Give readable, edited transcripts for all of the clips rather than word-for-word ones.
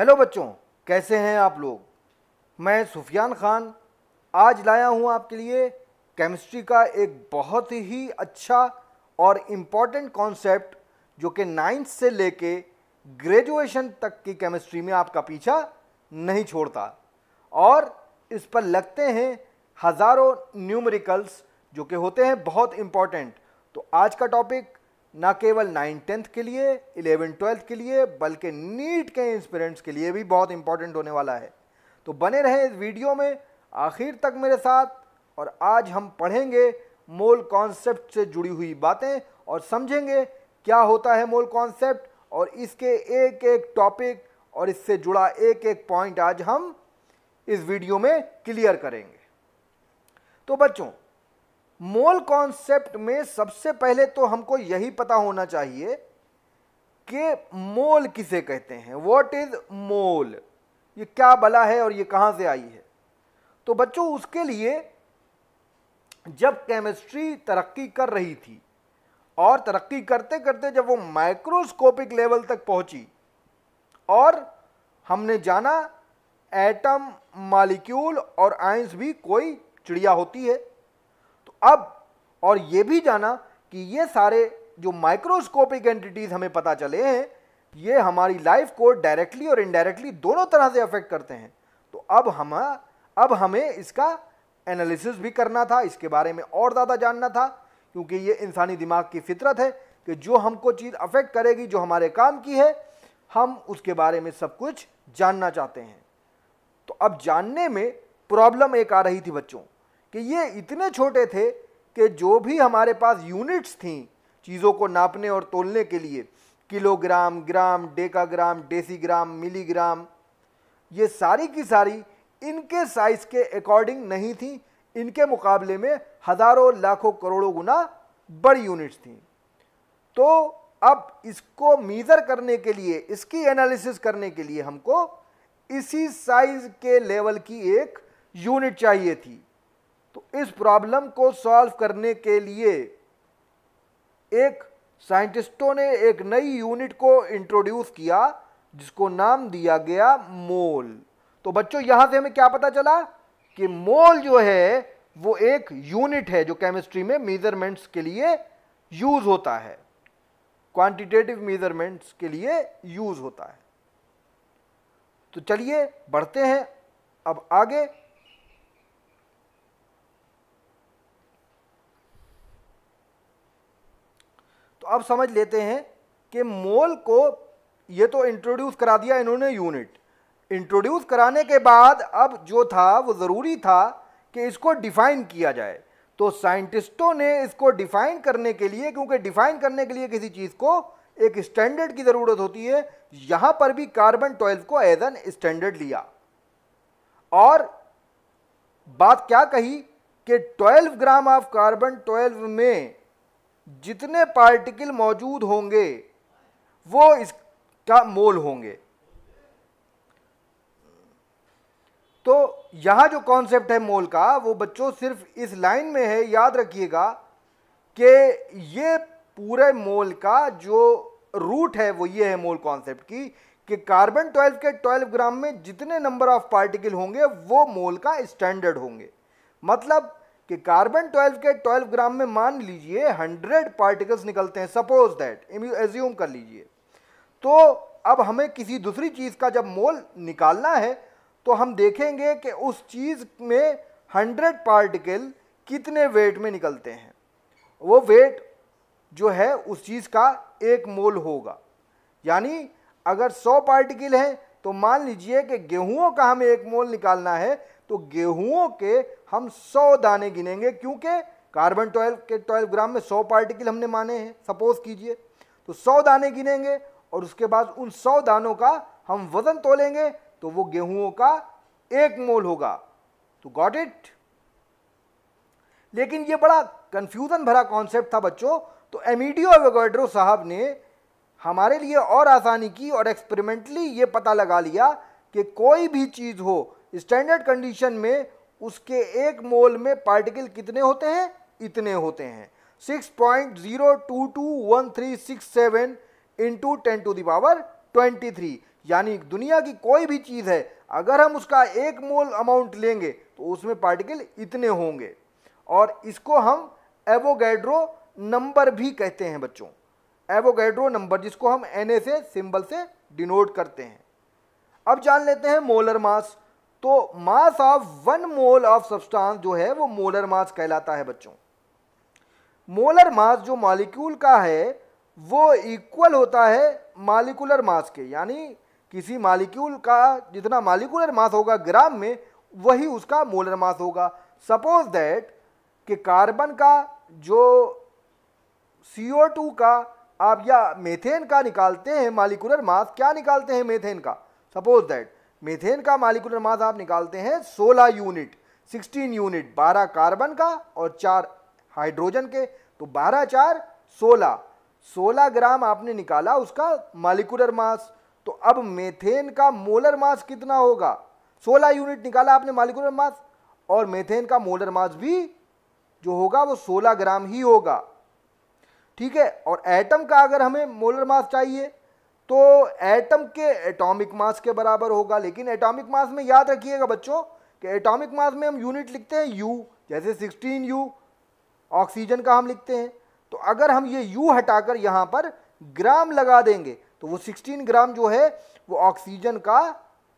Hello बच्चों, कैसे हैं आप लोग। मैं सुफियान खान आज लाया हूं आपके लिए केमिस्ट्री का एक बहुत ही अच्छा और इम्पॉर्टेंट कॉन्सेप्ट जो कि 9th से लेके ग्रेजुएशन तक की केमिस्ट्री में आपका पीछा नहीं छोड़ता और इस पर लगते हैं हज़ारों न्यूमेरिकल्स जो कि होते हैं बहुत इम्पॉर्टेंट। तो आज का टॉपिक ना केवल 9th-10th के लिए, 11th-12th के लिए, बल्कि नीट के एस्पिरेंट्स के लिए भी बहुत इंपॉर्टेंट होने वाला है। तो बने रहें इस वीडियो में आखिर तक मेरे साथ और आज हम पढ़ेंगे मोल कॉन्सेप्ट से जुड़ी हुई बातें और समझेंगे क्या होता है मोल कॉन्सेप्ट और इसके एक एक टॉपिक और इससे जुड़ा एक एक पॉइंट आज हम इस वीडियो में क्लियर करेंगे। तो बच्चों, मोल कॉन्सेप्ट में सबसे पहले तो हमको यही पता होना चाहिए कि मोल किसे कहते हैं। व्हाट इज मोल, ये क्या भला है और ये कहां से आई है। तो बच्चों, उसके लिए जब केमिस्ट्री तरक्की कर रही थी और तरक्की करते करते जब वो माइक्रोस्कोपिक लेवल तक पहुंची और हमने जाना एटम, मॉलिक्यूल और आयंस भी कोई चिड़िया होती है, तो अब और ये भी जाना कि ये सारे जो माइक्रोस्कोपिक एंटिटीज हमें पता चले हैं ये हमारी लाइफ को डायरेक्टली और इनडायरेक्टली दोनों तरह से अफेक्ट करते हैं। तो अब हमें इसका एनालिसिस भी करना था, इसके बारे में और ज़्यादा जानना था, क्योंकि ये इंसानी दिमाग की फितरत है कि जो हमको चीज़ अफेक्ट करेगी, जो हमारे काम की है, हम उसके बारे में सब कुछ जानना चाहते हैं। तो अब जानने में प्रॉब्लम एक आ रही थी बच्चों कि ये इतने छोटे थे कि जो भी हमारे पास यूनिट्स थी चीज़ों को नापने और तोलने के लिए, किलोग्राम, ग्राम, डेकाग्राम, डेसीग्राम, मिलीग्राम, ये सारी की सारी इनके साइज के अकॉर्डिंग नहीं थी। इनके मुकाबले में हज़ारों, लाखों, करोड़ों गुना बड़ी यूनिट्स थी। तो अब इसको मीज़र करने के लिए, इसकी एनालिसिस करने के लिए हमको इसी साइज के लेवल की एक यूनिट चाहिए थी। तो इस प्रॉब्लम को सॉल्व करने के लिए एक साइंटिस्टों ने एक नई यूनिट को इंट्रोड्यूस किया जिसको नाम दिया गया मोल। तो बच्चों, यहां से हमें क्या पता चला कि मोल जो है वो एक यूनिट है जो केमिस्ट्री में मेजरमेंट्स के लिए यूज होता है, क्वांटिटेटिव मेजरमेंट्स के लिए यूज होता है। तो चलिए बढ़ते हैं अब आगे। तो अब समझ लेते हैं कि मोल को ये तो इंट्रोड्यूस करा दिया इन्होंने यूनिट। इंट्रोड्यूस कराने के बाद अब जो था वो ज़रूरी था कि इसको डिफाइन किया जाए। तो साइंटिस्टों ने इसको डिफाइन करने के लिए, क्योंकि डिफाइन करने के लिए किसी चीज़ को एक स्टैंडर्ड की ज़रूरत होती है, यहाँ पर भी कार्बन 12 को एज एन स्टैंडर्ड लिया और बात क्या कही कि 12 ग्राम ऑफ कार्बन 12 में जितने पार्टिकल मौजूद होंगे वो इसका मोल होंगे। तो यहां जो कॉन्सेप्ट है मोल का वो बच्चों सिर्फ इस लाइन में है, याद रखिएगा कि ये पूरे मोल का जो रूट है वो ये है मोल कॉन्सेप्ट की कि कार्बन 12 के 12 ग्राम में जितने नंबर ऑफ पार्टिकल होंगे वो मोल का स्टैंडर्ड होंगे। मतलब कि कार्बन 12 के 12 ग्राम में मान लीजिए 100 पार्टिकल्स निकलते हैं, सपोज दैट, एज्यूम कर लीजिए। तो अब हमें किसी दूसरी चीज़ का जब मोल निकालना है तो हम देखेंगे कि उस चीज़ में 100 पार्टिकल कितने वेट में निकलते हैं। वो वेट जो है उस चीज़ का 1 मोल होगा। यानी अगर 100 पार्टिकल हैं तो मान लीजिए कि गेहूं का हमें 1 मोल निकालना है तो गेहूं के हम 100 दाने गिनेंगे, क्योंकि कार्बन 12 के 12 ग्राम में 100 पार्टिकल हमने माने हैं, सपोज कीजिए। तो 100 दाने गिनेंगे और उसके बाद उन 100 दानों का हम वजन तोलेंगे तो वो गेहूं का 1 मोल होगा। तो गॉट इट। लेकिन ये बड़ा कंफ्यूजन भरा कॉन्सेप्ट था बच्चों। तो एमिडियो एवोगाड्रो साहब ने हमारे लिए और आसानी की और एक्सपेरिमेंटली ये पता लगा लिया कि कोई भी चीज़ हो स्टैंडर्ड कंडीशन में उसके 1 मोल में पार्टिकल कितने होते हैं, इतने होते हैं, 6.0221367 इंटू 10 टू द पावर 23। यानी दुनिया की कोई भी चीज़ है, अगर हम उसका 1 मोल अमाउंट लेंगे तो उसमें पार्टिकल इतने होंगे, और इसको हम एवोगैड्रो नंबर भी कहते हैं बच्चों। एवोगैड्रो नंबर, जिसको हम Na से सिंबल से डिनोट करते हैं। अब जान लेते हैं मोलर मास। तो mass of 1 mole of substance जो है वो मोलर मास कहलाता है बच्चों। मोलर मास जो मॉलिक्यूल का है वो इक्वल होता है मॉलिक्यूलर मास के, यानी किसी मॉलिक्यूल का जितना मॉलिक्यूलर मास होगा ग्राम में, वही उसका मोलर मास होगा। सपोज दैट कि कार्बन का जो CO2 का आप या मीथेन का निकालते हैं मॉलिक्यूलर मास, क्या निकालते हैं मीथेन का? सपोज दैट मीथेन का मॉलिक्यूलर मास आप निकालते हैं 16 यूनिट, 16 यूनिट, 12 कार्बन का और 4 हाइड्रोजन के, तो 12 4 16, 16 ग्राम आपने निकाला उसका मॉलिक्यूलर मास। तो अब मीथेन का मोलर मास कितना होगा? 16 यूनिट निकाला आपने मॉलिक्यूलर मास, और मीथेन का मोलर मास भी जो होगा वो 16 ग्राम ही होगा, ठीक है। और एटम का अगर हमें मोलर मास चाहिए तो एटम के एटॉमिक मास के बराबर होगा। लेकिन एटॉमिक मास में याद रखिएगा बच्चों कि एटॉमिक मास में हम यूनिट लिखते हैं U, जैसे 16U ऑक्सीजन का हम लिखते हैं। तो अगर हम ये U हटाकर यहाँ पर ग्राम लगा देंगे तो वो 16 ग्राम जो है वो ऑक्सीजन का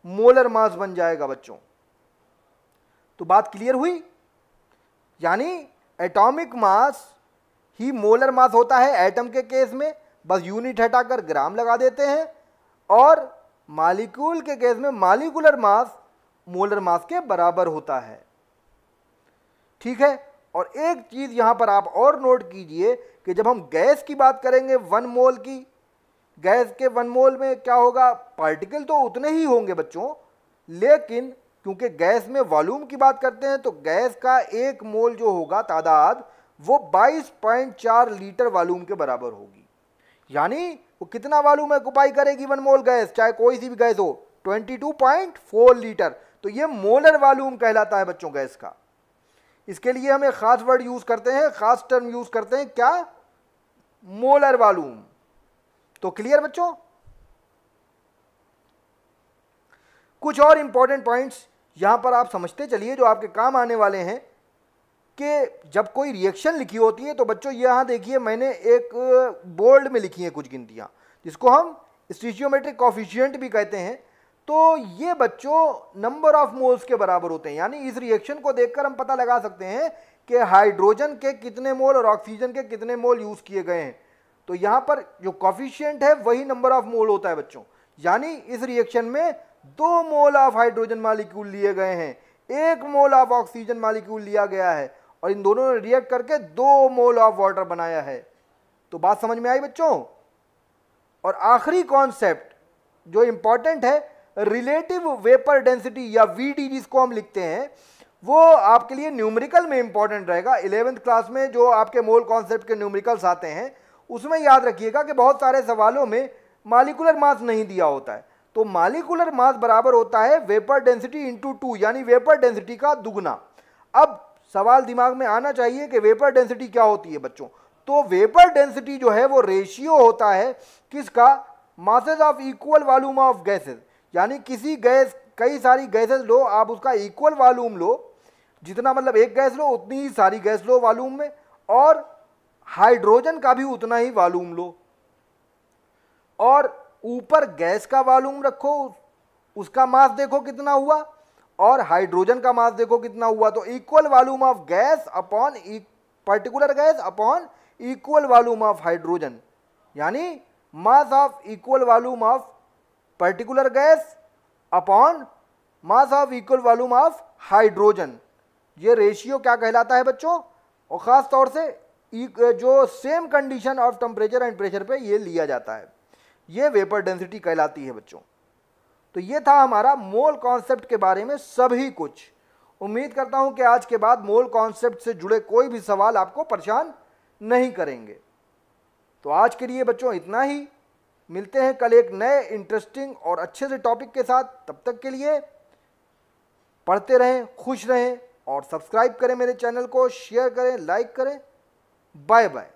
मोलर मास बन जाएगा बच्चों। तो बात क्लियर हुई? यानी एटॉमिक मास ही मोलर मास होता है एटम के केस में, बस यूनिट हटाकर ग्राम लगा देते हैं, और मॉलिक्यूल के केस में मॉलिक्यूलर मास मोलर मास के बराबर होता है, ठीक है। और एक चीज यहां पर आप और नोट कीजिए कि जब हम गैस की बात करेंगे 1 मोल की, गैस के 1 मोल में क्या होगा? पार्टिकल तो उतने ही होंगे बच्चों, लेकिन क्योंकि गैस में वॉल्यूम की बात करते हैं तो गैस का 1 मोल जो होगा तादाद वो 22.4 लीटर वॉल्यूम के बराबर होगी। यानी वो कितना वॉल्यूम ऑक्युपाई करेगी 1 मोल गैस, चाहे कोई सी भी गैस हो? 22.4 लीटर। तो ये मोलर वॉल्यूम कहलाता है बच्चों गैस का। इसके लिए हम एक खास वर्ड यूज करते हैं, खास टर्म यूज करते हैं, क्या? Molar volume. तो क्लियर बच्चों? कुछ और इंपॉर्टेंट पॉइंट्स यहां पर आप समझते चलिए जो आपके काम आने वाले हैं, कि जब कोई रिएक्शन लिखी होती है तो बच्चों यहाँ देखिए मैंने एक बोल्ड में लिखी है कुछ गिनतियाँ, जिसको हम स्टीचियोमेट्रिक कॉफिशिएंट भी कहते हैं। तो ये बच्चों नंबर ऑफ मोल्स के बराबर होते हैं, यानी इस रिएक्शन को देखकर हम पता लगा सकते हैं कि हाइड्रोजन के कितने मोल और ऑक्सीजन के कितने मोल यूज किए गए हैं। तो यहाँ पर जो कॉफिशिएंट है वही नंबर ऑफ मोल होता है बच्चों। यानी इस रिएक्शन में 2 मोल ऑफ हाइड्रोजन मॉलिक्यूल लिए गए हैं, 1 मोल ऑफ ऑक्सीजन मॉलिक्यूल लिया गया है, और इन दोनों ने रिएक्ट करके 2 मोल ऑफ वाटर बनाया है। तो बात समझ में आई बच्चों? और आखिरी कॉन्सेप्ट जो इंपॉर्टेंट है, रिलेटिव वेपर डेंसिटी या VD जिसको हम लिखते हैं, वो आपके लिए न्यूमेरिकल में इंपॉर्टेंट रहेगा। 11th क्लास में जो आपके मोल कॉन्सेप्ट के न्यूमेरिकल्स आते हैं उसमें याद रखिएगा कि बहुत सारे सवालों में मॉलिक्यूलर मास नहीं दिया होता है। तो मॉलिक्यूलर मास बराबर होता है वेपर डेंसिटी इंटू 2, यानी वेपर डेंसिटी का दुगना। अब सवाल दिमाग में आना चाहिए कि वेपर डेंसिटी क्या होती है बच्चों? तो वेपर डेंसिटी जो है वो रेशियो होता है किसका? Masses of equal volume of gases. यानी किसी गैस, कई सारी गैसेस लो, आप उसका इक्वल वॉल्यूम लो, जितना मतलब एक गैस लो उतनी ही सारी गैस लो वॉल्यूम में, और हाइड्रोजन का भी उतना ही वॉल्यूम लो, और ऊपर गैस का वॉल्यूम रखो, उसका मास देखो कितना हुआ, और हाइड्रोजन का मास देखो कितना हुआ। तो equal volume of gas upon particular gas upon equal volume of hydrogen, यानी mass of equal volume of particular gas upon mass of equal volume of hydrogen. ये रेशियो क्या कहलाता है बच्चों? और ख़ास तौर से जो same condition of temperature and pressure पे ये लिया जाता है, ये वेपर डेंसिटी कहलाती है बच्चों। तो ये था हमारा मोल कॉन्सेप्ट के बारे में सभी कुछ। उम्मीद करता हूं कि आज के बाद मोल कॉन्सेप्ट से जुड़े कोई भी सवाल आपको परेशान नहीं करेंगे। तो आज के लिए बच्चों इतना ही, मिलते हैं कल एक नए इंटरेस्टिंग और अच्छे से टॉपिक के साथ। तब तक के लिए पढ़ते रहें, खुश रहें, और सब्सक्राइब करें मेरे चैनल को, शेयर करें, लाइक करें। Bye bye.